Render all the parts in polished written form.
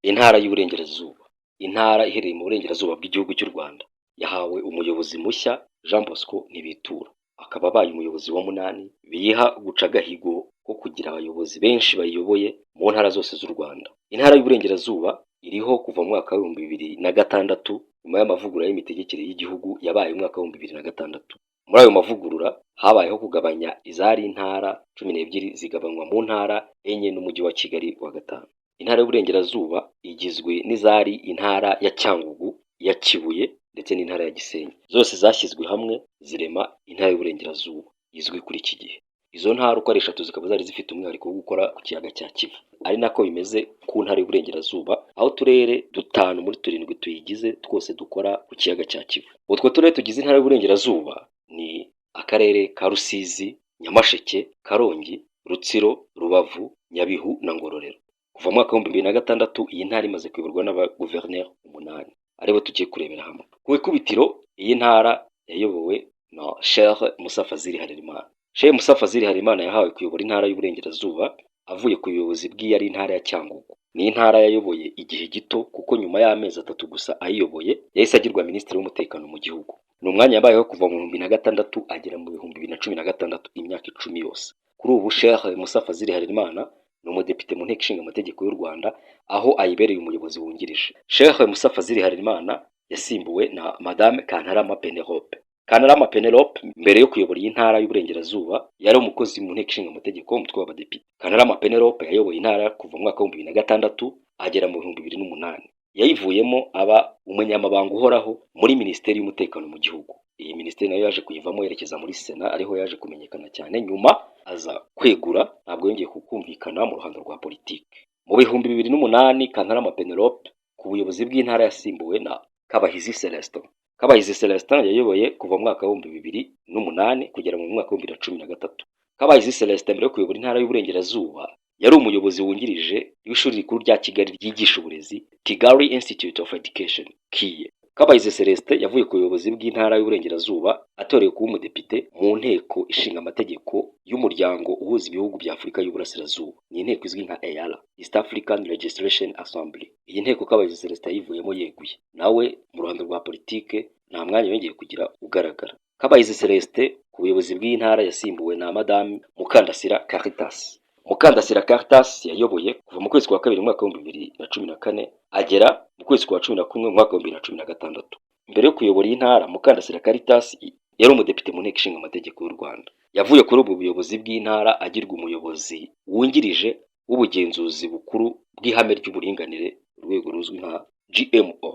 Intara y'Uburengerazuba. Intara iherereye mu burengerazuba bw'igihugu cy'u Rwanda yahawe umuyobozi mushya Jean Bosco Ntibitura, akaba abaye umuyobozi wa munani biha guca agahigo ko kugira abayobozi benshi bayiyoboye mu ntara zose z'u Rwanda. Intara y'Uburengerazuba iriho kuva mu mwaka w'ibihumbi bibiri na gatandatu nyuma y'amavugurura y'imitegekere y'igihugu yabaye mu mwaka w'ibihumbi bibiri na gatandatu. Muri ayo mavugurura habayeho kugabanya izari intara 12 zigabanywa mu ntara enye n'umujyi wa Kigali wa gatanu. Intara y'Uburengerazuba igizwe n'izari intara ya Cyangugu, ya Kibuye ndetse n'intara ya Gisenyi. Zose zashyizwe hamwe zirema intara y'Uburengerazuba izwi kuri iki gihe. Izo ntara uko ari eshatu zikaba zari zifite umwihariko wo gukora ku kiyaga cya Kivu. Ari nako bimeze ku ntara y'Uburengerazuba, aho uturere 5 muri 7 tuyigize twose dukora ku kiyaga cya Kivu. Utwo turere tugize intara y'Uburengerazuba ni akarere ka Rusizi, Nyamasheke, Karongi, Rutsiro, Rubavu, Nyabihu na Ngororero. Kuva mu mwaka wa 2006 iyi ntara imaze kuyoborwa n'abaguverineri 8 aribo tugiye kurebera hamwe. Ku ikubitiro iyi ntara yayobowe na Sheikh Musa Fazil Harerimana. Sheikh Musa Fazil Harerimana yahawe kuyobora intara y'Uburengerazuba avuye ku buyobozi bw'iyari intara ya Cyangugu. Ni intara yayoboye igihe gito kuko nyuma y'amezi 3 gusa ayiyoboye yahise agirwa minisitiri w'umutekano mu gihugu. Ni umwanya yabayeho kuva mu 2006 agera mu 2016, imyaka 10 yose. Kuri ubu Sheikh Musa Fazil Harerimana ni umudepite mu nteko ishinga amategeko y'u Rwanda, aho ayibereye umuyobozi wungirije. Sheikh Musa Fazil Harerimana yasimbuwe na Madame Kantarama Penelope. Kantarama Penelope mbere yo kuyobora iyi ntara y'Uburengerazuba yari umukozi mu nteko ishinga amategeko umutwe w'abadepite. Kantarama Penelope yayoboye intara kuva mu mwaka wa 2006 agera mu 2008. Yayivuyemo aba umunyamabanga uhoraho muri Minisiteri y'Umutekano mu gihugu. Iyi minisiteri nayo yaje kuyivamo yerekeza muri Sena, ariho yaje kumenyekana cyane, nyuma aza kwegura, ntabwo yongeye kukumvikana mu ruhando rwa politiki. Mu 2008 Kantarama Penelope ku buyobozi bw'intara yasimbuwe na Kabahizi Celestin. Kabahizi Celestin yayoboye kuva mu mwaka wa 2008 kugera mu mwaka wa 2013. Kabahizi Celestin mbere yo kuyobora intara y'Uburengerazuba yari umuyobozi wungirije w'ishuri rikuru rya Kigali ryigisha uburezi, Kigali Institute of Education KIE. Kabahizi Celestin yavuye ku buyobozi bw'intara y'Uburengerazuba atorewe kuba umudepite mu nteko ishinga amategeko y'umuryango uhuza ibihugu bya Afurika y'Uburasirazuba. Ni inteko izwi nka EALA, East African Legislation Assembly. Iyi nteko Kabahizi Celestin yivuyemo yeguye. Nawe mu ruhando rwa politike nta mwanya yongeye kugira ugaragara. Kabahizi Celestin ku buyobozi bw'intara yasimbuwe na Madame Mukandasira Caritas. Mukandasira Caritas yayoboye kuva mu kwezi kwa kabiri mu mwaka wa 2014 agera mu kwezi kwa 11 mu mwaka wa 2016. Mbere yo kuyobora iyi ntara, Mukandasira Caritas yari umudepite mu nteko ishinga amategeko y'u Rwanda. Yavuye kuri ubu buyobozi bw'intara agirwa umuyobozi wungirije w'ubugenzuzi bukuru bw'ihame ry'uburinganire, urwego ruzwi nka GMO,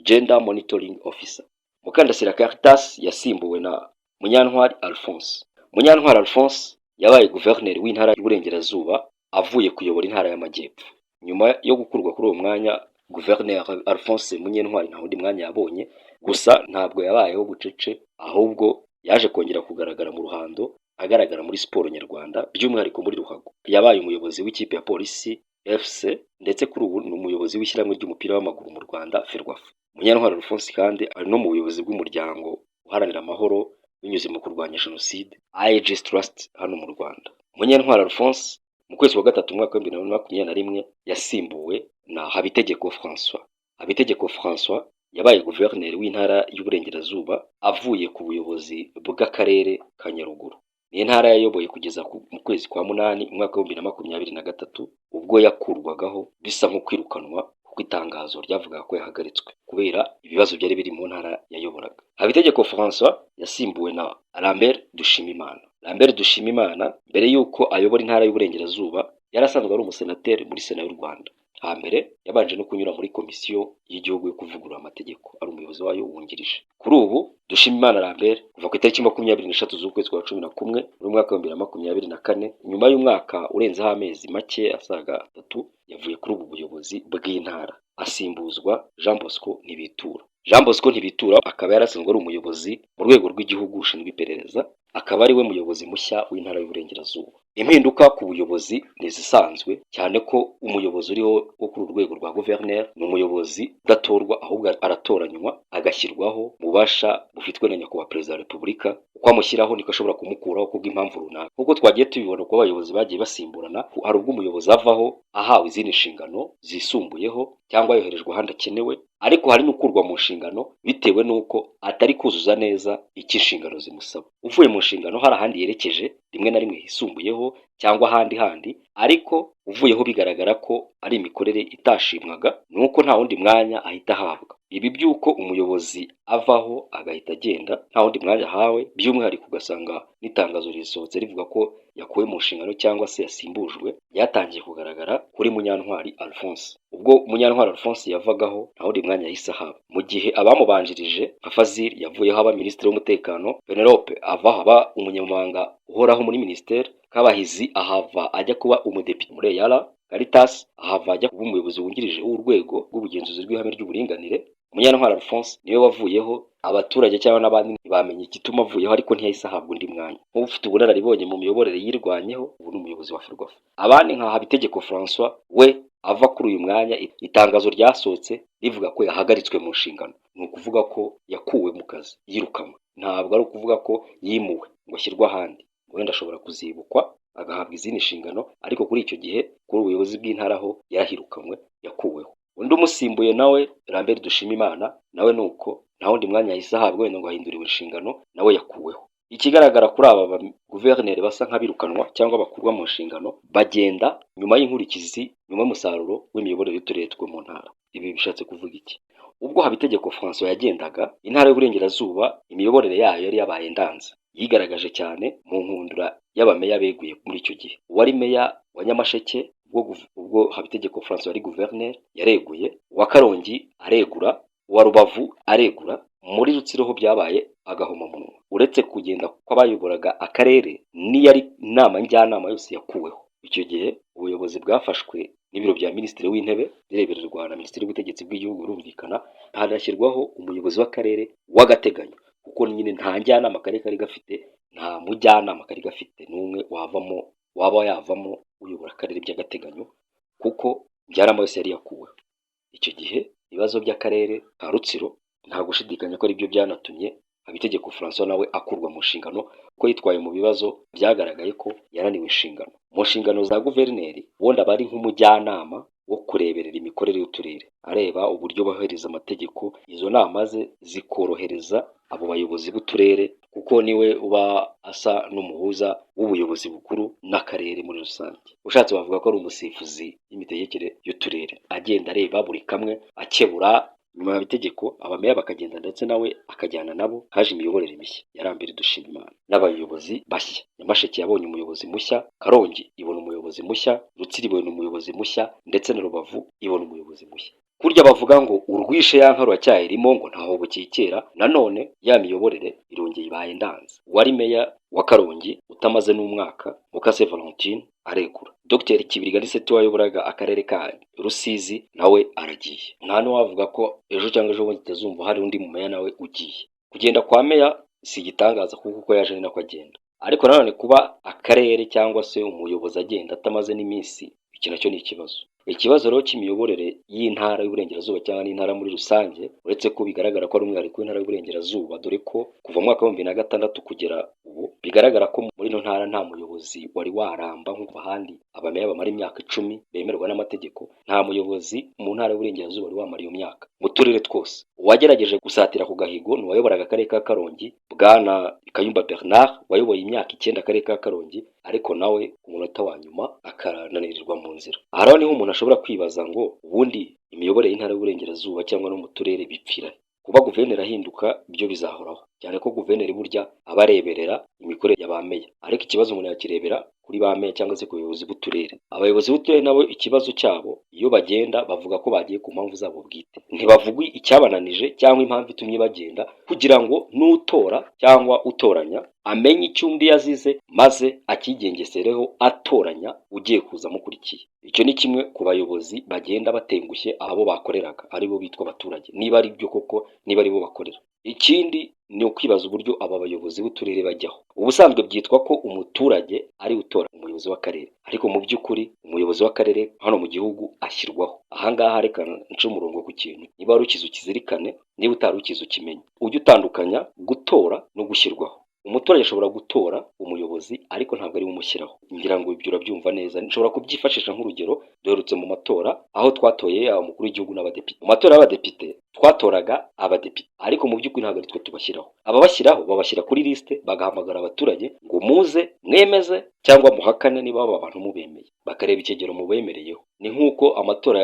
Gender Monitoring Officer. Mukandasira Caritas yasimbuwe na Munyantwari Alphonse. Munyantwari Alphonse yabaye guverineri w'intara y'Uburengerazuba avuye kuyobora intara y'Amajyepfo. Nyuma yo gukurwa kuri uwo mwanya, Guverineri Alphonse Munyantwari nta wundi mwanya yabonye, gusa ntabwo yabayeho bucece, ahubwo yaje kongera kugaragara mu ruhando, agaragara muri siporo nyarwanda, by'umwihariko muri ruhago. Yabaye umuyobozi w'ikipe ya Polisi FC ndetse kuri ubu ni umuyobozi w'ishyirahamwe ry'umupira w'amaguru mu Rwanda Ferwafa. Munyantwari Alphonse kandi ari no mu buyobozi bw'umuryango uharanira amahoro binyuze mu kurwanya jenoside Aegis Trust hano mu Rwanda. Munyantwari Alphonse mu kwezi wa gatatu mu mwaka wa 2021 yasimbuwe na Habitegeko François. Habitegeko François yabaye guverineri w'intara y'Uburengerazuba avuye ku buyobozi bw'akarere ka Nyaruguru. Ni intara yayoboye kugeza mu kwezi kwa 8 mu mwaka wa 2023 ubwo yakurwagaho bisa nko kwirukanwa kuko itangazo ryavuga ko yahagaritswe kubera ibibazo byari biri mu ntara yayoboraga. Habitegeko François yasimbuwe na Lambert Dushimimana. Lambert Dushimimana mbere yuko ayobora intara y'Uburengerazuba yarasanzwe ari umusenateri muri Sena y'u Rwanda. Hambere yabanje no kunyura muri komisiyo y'igihugu yo kuvugurura amategeko, ari umuyobozi wayo wungirije. Kuri ubu Dushimimana Lambert kuva ku itariki 23 z'ukwezi kwa 11 mu mwaka wa 2024, nyuma y'umwaka urenzeho amezi make asaga 3, yavuye kuri ubu buyobozi bw'intara asimbuzwa Jean Bosco Ntibitura. Jean Bosco Ntibitura akaba yarasanzwe ari umuyobozi mu rwego rw'igihugu ushinzwe iperereza, akaba ari we muyobozi mushya w'intara y'Uburengerazuba. Impinduka ku buyobozi nizisanzwe cyane ko umuyobozi uriho wo kuri urwego rwa guverineri ni umuyobozi udatorwa, ahubwo aratoranywa agashyirwaho mubasha bufitwe na nyakubahwa perezida wa Repubulika uko amushyiraho niko ashobora kumukuraho kubw'impamvu runaka. Nk'uko twagiye tubibona uko abayobozi bagiye basimburana, hari ubwo umuyobozi avaho ahawe izindi nshingano zisumbuyeho cyangwa yoherejwe ahandi akenewe, ariko hari n'ukurwa mu nshingano bitewe n'uko atari kuzuza neza icyo inshingano zimusaba. Uvuye mu nshingano hari ahandi yerekeje rimwe na rimwe hisumbuyeho cyangwa ahandi, ariko uvuyeho bigaragara ko ari imikorere itashimwaga, ni uko nta wundi mwanya ahita ahabwa. Ibi by'uko umuyobozi avaho agahita agenda nta wundi mwanya ahawe, by'umwihariko ugasanga n'itangazo risohotse rivuga ko yakuwe mu nshingano cyangwa se yasimbujwe, byatangiye kugaragara kuri Munyantwari Alphonse. Ubwo Munyantwari Alphonse yavagaho nta wundi mwanya yahise ahabwa, mu gihe abamubanjirije nka Fazil yavuyeho aba minisitiri w'umutekano, Penelope avaho aba umunyamabanga uhoraho muri minisiteri, Kabahizi ahava ajya kuba umudepite muri EALA, Caritas ahava ajya kuba umuyobozi wungirije w'urwego rw'ubugenzuzi rw'ihame ry'uburinganire. Munyantwari Alphonse niwe wavuyeho, abaturage cyangwa n'abandi ntibamenye igituma avuyeho, ariko ntiyahise ahabwa undi mwanya. Nk'ufite ubunararibonye mu miyoborere yirwanyeho, ubu ni umuyobozi wa Ferwafa. Abandi nka Habitegeko François we ava kuri uyu mwanya, itangazo ryasohotse rivuga ko yahagaritswe mu nshingano, ni ukuvuga ko yakuwe mu kazi, yirukanwe. Ntabwo ari ukuvuga ko yimuwe ngo ashyirwe ahandi, wenda ashobora kuzibukwa agahabwa izindi nshingano, ariko kuri icyo gihe kuri ubuyobozi bw'intara ho yarahirukanwe, yakuweho. Undi umusimbuye nawe Lambert Dushimimana, nawe nuko nta wundi mwanya yahise ahabwa wenda ngo ahinduriwe inshingano, nawe yakuweho. Ikigaragara kuri aba guverineri basa nk'abirukanwa cyangwa bakurwa mu nshingano, bagenda nyuma y'inkurikizi, nyuma y'umusaruro w'imiyoborere y'uturere two mu ntara. Ibi bishatse kuvuga iki? Ubwo Habitegeko François yagendaga, intara y'Uburengerazuba imiyoborere yayo yari yabaye ndanze, yigaragaje cyane mu nkundura y'abameya beguye muri icyo gihe. Uwari meya wa Nyamasheke ubwo Habitegeko François yari guverineri yareguye, uwa Karongi aregura, uwa Rubavu aregura. Muri Rutsiro ho byabaye agahomamunwa, uretse kugenda kw'abayoboraga akarere n'iyari inama njyanama yose yakuweho. Icyo gihe ubuyobozi bwafashwe n'ibiro bya minisitiri w'intebe birebererwa na minisitiri w'ubutegetsi bw'igihugu, birumvikana hanashyirwaho umuyobozi w'akarere w'agateganyo, kuko nyine nta njyanama akarere kari gafite, nta mujyanama kari gafite n'umwe waba yavamo uyobora akarere by'agateganyo, kuko njyanama yose yari yakuweho. Icyo gihe ibibazo by'akarere ka Rutsiro nta gushidikanya ko ari byo byanatumye Habitegeko François nawe akurwa mu nshingano, kuko yitwaye mu bibazo byagaragaye ko yananiwe inshingano. Mu nshingano za guverineri ubundi aba ari nk'umujyanama wo kureberera imikorere y'uturere, areba uburyo bohereza amategeko, izo nama ze zikorohereza abo bayobozi b'uturere, kuko niwe uba asa n'umuhuza w'ubuyobozi bukuru n'akarere muri rusange. Ushatse bavuga ko ari umusifuzi y'imitegekere y'uturere, agenda areba buri kamwe akebura. Nyuma y'amategeko abameya bakagenda ndetse nawe akajyana nabo, haje imiyoborere mishya ya Lambert Dushimimana n'abayobozi bashya. Nyamasheke yabonye umuyobozi mushya, Karongi ibona umuyobozi mushya, Rutsiro ibona umuyobozi mushya, ndetse na Rubavu ibona umuyobozi mushya. Kurya bavuga ngo urwishe ya nka ruracyayirimo, ngo ntaho bukikera, nanone ya miyoborere irongeye ibaye ndanze. Uwari meya wa Karongi utamaze n'umwaka, Mukase Valentine aregura. Dr Kibiriga Lisette wayoboraga akarere ka Rusizi nawe aragiye. Nta n'uwavuga ko ejo cyangwa ejo bundi tutazumva hari undi mumeya nawe ugiye. Kugenda kwa meya si igitangaza kuko uko yaje ni nako agenda, ariko nanone kuba akarere cyangwa se umuyobozi agenda atamaze n'iminsi, iki nacyo ni ikibazo. Ikibazo rero cy'imiyoborere y'intara y'Uburengerazuba cyangwa n'intara muri rusange, uretse ko bigaragara ko ari umwihariko w'intara y'Uburengerazuba, dore ko kuva mu mwaka wa 2006 kugera ubu bigaragara ko muri ino ntara nta muyobozi wari waramba nk'uko ahandi abameya bamara imyaka 10 bemerwa n'amategeko. Nta muyobozi mu ntara y'Uburengerazuba wari wamara iyo myaka mu turere twose. Uwagerageje gusatira ku gahigo ni wayoboraga akarere ka Karongi, Bwana Kayumba Bernard wayoboye imyaka 9 akarere ka Karongi, ariko nawe ku munota wa nyuma akarananirirwa mu nzira. Aha rero niho umuntu ashobora kwibaza ngo ubundi imiyoborere y'intara y'Uburengerazuba cyangwa no mu turere bipfira. Kuba guverineri ahinduka byo bizahoraho, cyane ko guverineri burya aba areberera imikorere y'abameya, ariko ikibazo umuntu yakirebera kuri ba meya cyangwa se ku bayobozi b'uturere. Abayobozi b'uturere nabo ikibazo cyabo iyo bagenda bavuga ko bagiye ku mpamvu zabo bwite, ntibavugwa icyabananije cyangwa impamvu itumye bagenda, kugira ngo n'utora cyangwa utoranya amenye icyo undi yazize maze akigengesereho atoranya ugiye kuza mukurikiye. Icyo ni kimwe ku bayobozi bagenda batengushye abo bakoreraga, aribo bitwa abaturage, niba ari byo koko, niba ari bo bakorera. Ikindi ni ukwibaza uburyo aba bayobozi b'uturere bajyaho. Ubusanzwe byitwa ko umuturage ari utora umuyobozi w'akarere, ariko mu by'ukuri umuyobozi w'akarere hano mu gihugu ashyirwaho. Ahangaha reka nce umurongo ku kintu, niba wari ukize ukizirikane, niba utari ukize ukimenye. Ujye utandukanya gutora no gushyirwaho. umuturage ashobora gutora umuyobozi ariko ntabwo ari we umushyiraho. Ngira ngo ibyo urabyumva neza, nshobora kubyifashisha nk'urugero. Duherutse mu matora aho twatoye umukuru w'igihugu n'abadepite. Mu matora y'abadepite twatoraga abadepite ariko mu by'ukuri ntabwo ari twe tubashyiraho. Ababashyiraho babashyira kuri lisite, bagahamagara abaturage ngo muze mwemeze cyangwa muhakane niba aba bantu mubemeye, bakareba ikigero mubemereyeho. Ni nk'uko amatora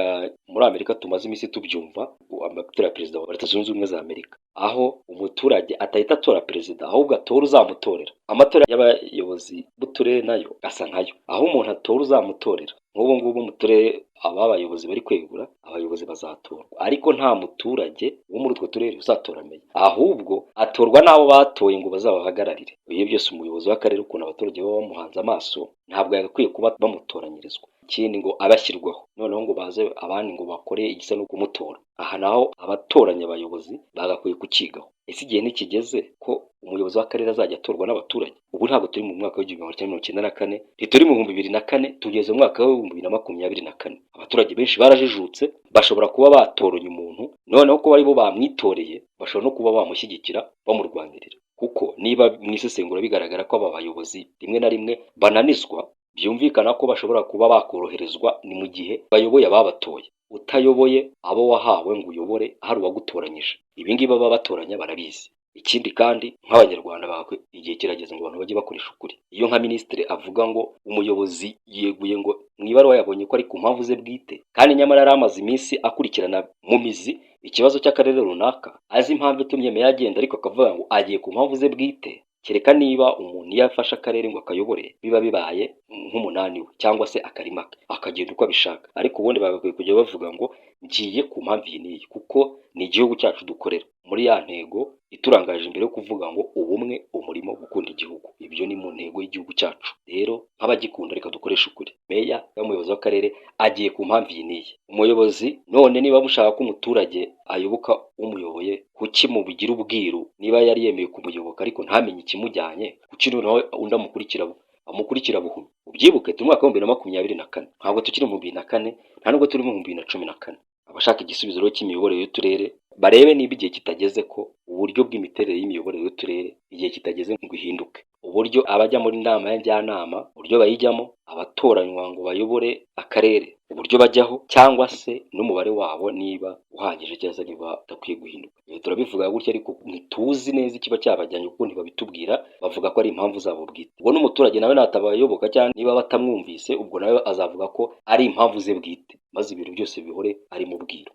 muri Amerika tumaze iminsi tubyumva, amatora ya perezida wa Leta Zunze Ubumwe za Amerika, aho umuturage atahita atora perezida ahubwo atora uzamutorera. Amatora y'abayobozi b'uturere nayo asa nkayo, aho umuntu atora uzamutorera. Nk'ubu ngubu mu turere aba bayobozi bari kwegura, abayobozi bazatorwa ariko nta muturage wo muri utwo turere uzatora meya, ahubwo atorwa n'abo batoye ngo bazabahagararire. Ibyo byose umuyobozi w'akarere ukuntu abaturage baba bamuhanze amaso, ntabwo yagakwiye kuba bamutoranyirizwa. Ikindi ngo abashyirwaho noneho ngo baze abandi ngo bakore igisa no kumutora. Aha naho abatoranya abayobozi bagakwiye kukigaho. Ese igihe ntikigeze ko umuyobozi w'akarere azajya atorwa n'abaturage? Ubu ntabwo turi mu mwaka w'1994, ntituri mu 2004, tugeze mu mwaka w'2024. Abaturage benshi barajijutse, bashobora kuba batoranya umuntu noneho ko bari bo bamwitoreye, bashobora no kuba bamushyigikira bamurwanirira. Kuko niba mu isesengura bigaragara ko aba bayobozi rimwe na rimwe bananizwa, byumvikana ko bashobora kuba bakoroherezwa ni mu gihe bayoboye ababatoye. Utayoboye abo wahawe ngo uyobore hari uwagutoranyije. Ibi ngibi baba batoranya barabizi. Ikindi kandi nk'abanyarwanda bakwe igihe kirageze ngo abantu bajye bakoresha ukuri. Iyo nka minisitiri avuga ngo umuyobozi yeguye ngo mu ibaruwa yabonye ko ari ku mpamvu ze bwite, kandi nyamara yari amaze iminsi akurikirana mu mizi ikibazo cy'akarere runaka, azi impamvu itumye meya agenda ariko akavuga ngo agiye ku mpamvu ze bwite, kereka niba umuntu yafashe akarere ngo akayobore biba bibaye nk'umunani we cyangwa se akarima ke akagenda uko abishaka. Ariko ubundi bagakwiye kujya bavuga ngo ngiye ku mpamvu iyi n'iyi, kuko ni igihugu cyacu dukorera muri ya ntego iturangaje imbere yo kuvuga ngo ubumwe, umurimo, gukunda igihugu. Ibyo ni mu ntego y'igihugu cyacu. Rero nk'abagikunda reka dukoreshe ukuri. Meya y'umuyobozi w'akarere agiye ku mpamvu iyi n'iyi. Umuyobozi none niba mushaka ko umuturage ayoboka umuyoboye, kuki mubigira ubwiru? Niba yari yemeye kumuyoboka ariko ntamenye ikimujyanye, kuki noneho undi amukurikira buhumyi? Ubyibuke turi mu mwaka w'2024, ntabwo tukiri mu 2004, nta nubwo turi mu 2014. Abashaka igisubizo rero cy'imiyoborere y'uturere barebe niba igihe kitageze ko uburyo bw'imiterere y'imiyoborere y'uturere igihe kitageze ngo ihinduke. Uburyo abajya muri inama ya njyanama, uburyo bayijyamo, abatoranywa ngo bayobore akarere, uburyo bajyaho cyangwa se n'umubare wabo niba uhagije cyangwa niba udakwiye guhinduka. Turabivuga gutya ariko ntituzi neza ikiba cyabajyanye kuko ntibabitubwira, bavuga ko ari impamvu zabo bwite. Ubwo n'umuturage nawe natabayoboka cyangwa niba batamwumvise, ubwo nawe azavuga ko ari impamvu ze bwite, maze ibintu byose bihore ari mu bwiru.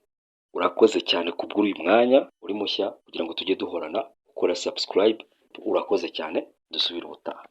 Urakoze cyane kubw'uyu mwanya uri mushya kugira ngo tujye duhorana. Ukora subscribe, urakoze cyane, dusubire ubutaha.